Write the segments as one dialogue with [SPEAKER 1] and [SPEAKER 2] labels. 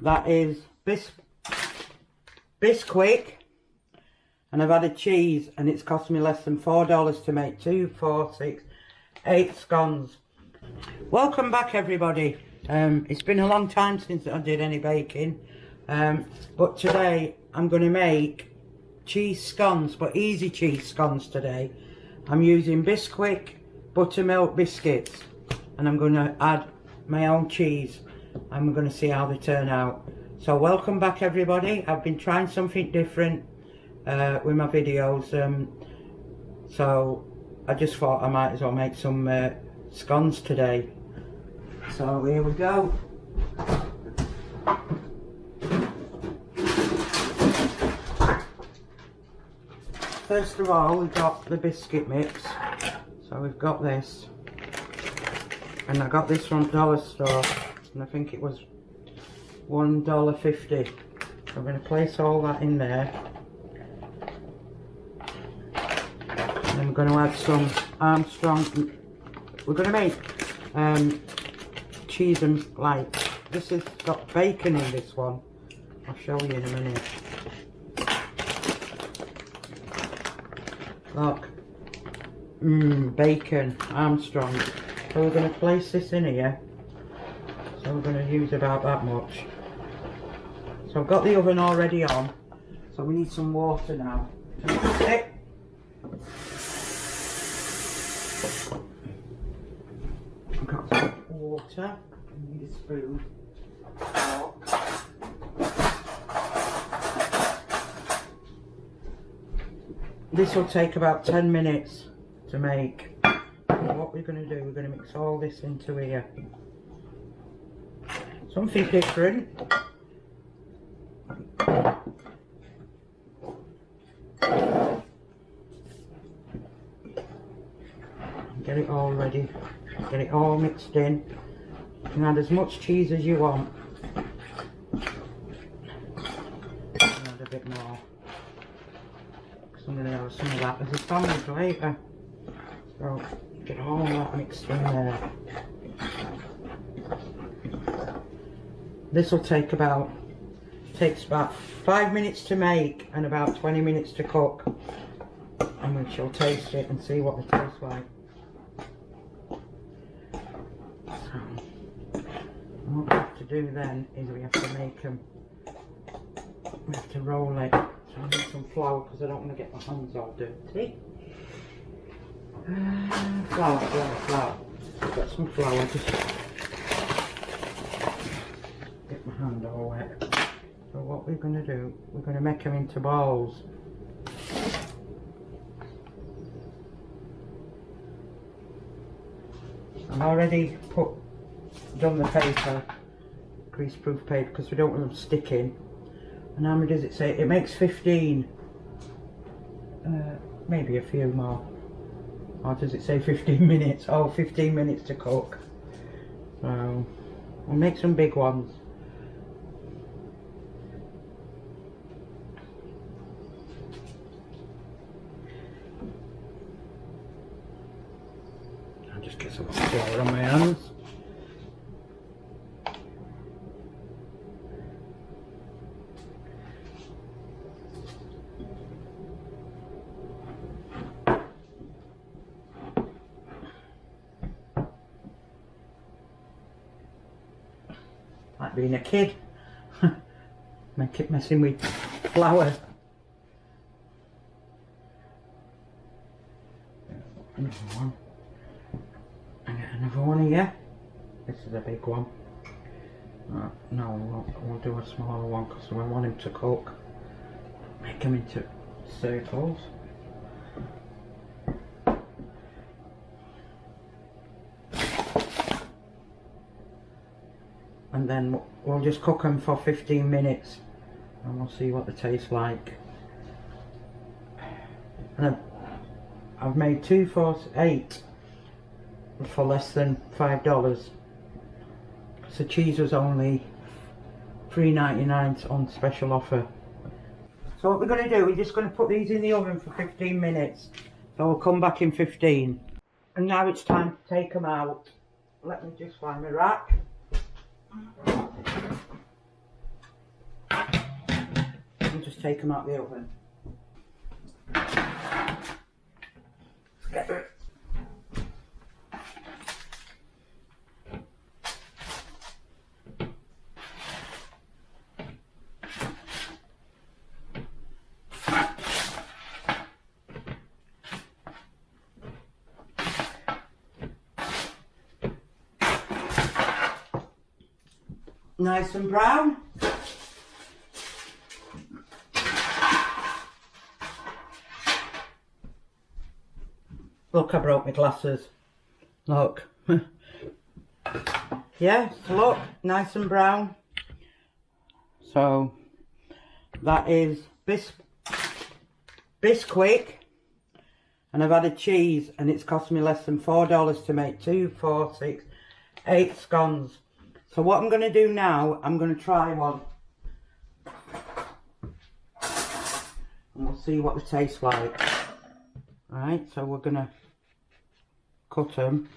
[SPEAKER 1] That is Bisquick, and I've added cheese, and it's cost me less than $4 to make 2, 4, 6, 8 scones. Welcome back, everybody. It's been a long time since I did any baking, but today I'm going to make cheese scones, but easy cheese scones today. I'm using Bisquick buttermilk biscuits, and I'm going to add my own cheese, and we're going to see how they turn out. So welcome back, everybody. I've been trying something different with my videos, so I just thought I might as well make some scones today. So here we go. First of all, we've got the biscuit mix. So we've got this, and I got this from dollar store, and I think it was $1.50. So I'm going to place all that in there, and then we're going to add some Armstrong. We're going to make cheese and like this has got bacon in this one. I'll show you in a minute. Look, bacon, Armstrong. So we're going to place this in here. So we're going to use about that much. So I've got the oven already on. So we need some water now. I've got some water. I need a spoon. This will take about 10 minutes to make. And what we're going to do, we're going to mix all this into here. Something different. Get it all ready. Get it all mixed in. You can add as much cheese as you want. Add a bit more. I'm going to have some of that as a sandwich later. So get all that mixed in there. This will takes about 5 minutes to make and about 20 minutes to cook. And we shall taste it and see what it tastes like. So, what we have to do then is we have to make them. We have to roll it. So I need some flour because I don't want to get my hands all dirty. Flour. I've got some flour, just get my hand all wet. So what we're going to do, we're going to make them into balls. I've already done the paper, greaseproof paper, because we don't want them sticking. And how many does it say? It makes 15. Maybe a few more. Or does it say 15 minutes? Oh, 15 minutes to cook. So, we'll make some big ones. I'll just get some flour on my hands. Like being a kid, messing with flour. Another one. I get another one here. This is a big one. No, we'll do a smaller one because we want him to cook. Make them into circles. And then we'll just cook them for 15 minutes and we'll see what they taste like. And I've made 2, 4, 8 for less than $5 because the cheese was only $3.99 on special offer. So what we're going to do, we're just going to put these in the oven for 15 minutes. So we'll come back in 15. And now it's time to take them out. Let me just find my rack. just take them out the oven. Nice and brown. Look, I broke my glasses. Look. Yeah, look, nice and brown. So that is Bisquick, and I've added cheese, and it's cost me less than $4 to make 2, 4, 6, 8 scones. So what I'm going to do now, I'm going to try one. And we'll see what they taste like. Right, so we're going to cut them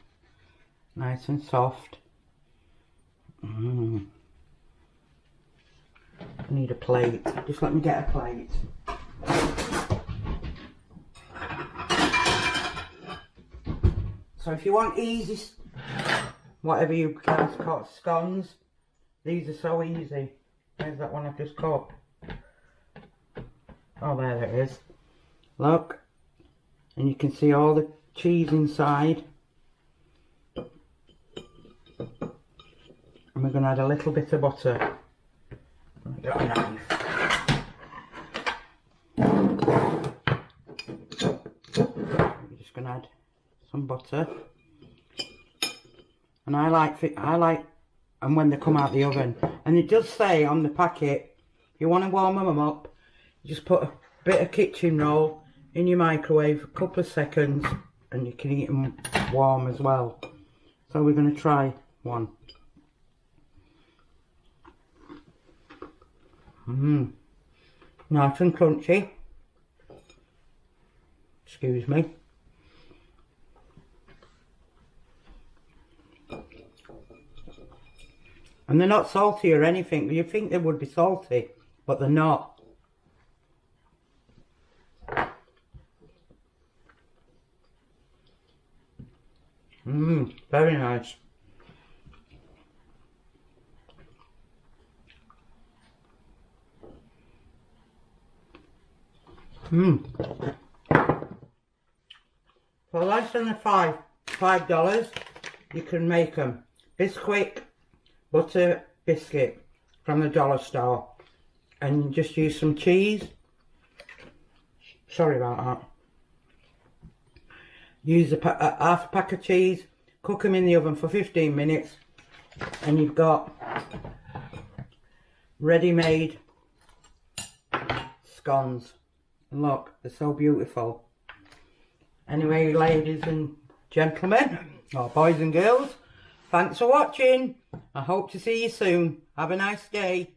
[SPEAKER 1] nice and soft. I need a plate. Just let me get a plate. So if you want easy, whatever you guys call scones, these are so easy. There's that one I've just cut. Oh, there it is. Look. And you can see all the cheese inside. And we're going to add a little bit of butter. I've got a knife. We're just going to add some butter. And I like and when they come out the oven. And it does say on the packet, if you want to warm them up, you just put a bit of kitchen roll in your microwave a couple of seconds, and you can eat them warm as well. So we're going to try one. Nice and crunchy. Excuse me. And they're not salty or anything. You'd think they would be salty, but they're not. Very nice. For less than $5, you can make them. Bisquick butter biscuit from the dollar store, and just use some cheese. Sorry about that. Use half a pack of cheese, cook them in the oven for 15 minutes, and you've got ready-made scones. And look, they're so beautiful. Anyway, ladies and gentlemen, or boys and girls, thanks for watching. I hope to see you soon. Have a nice day.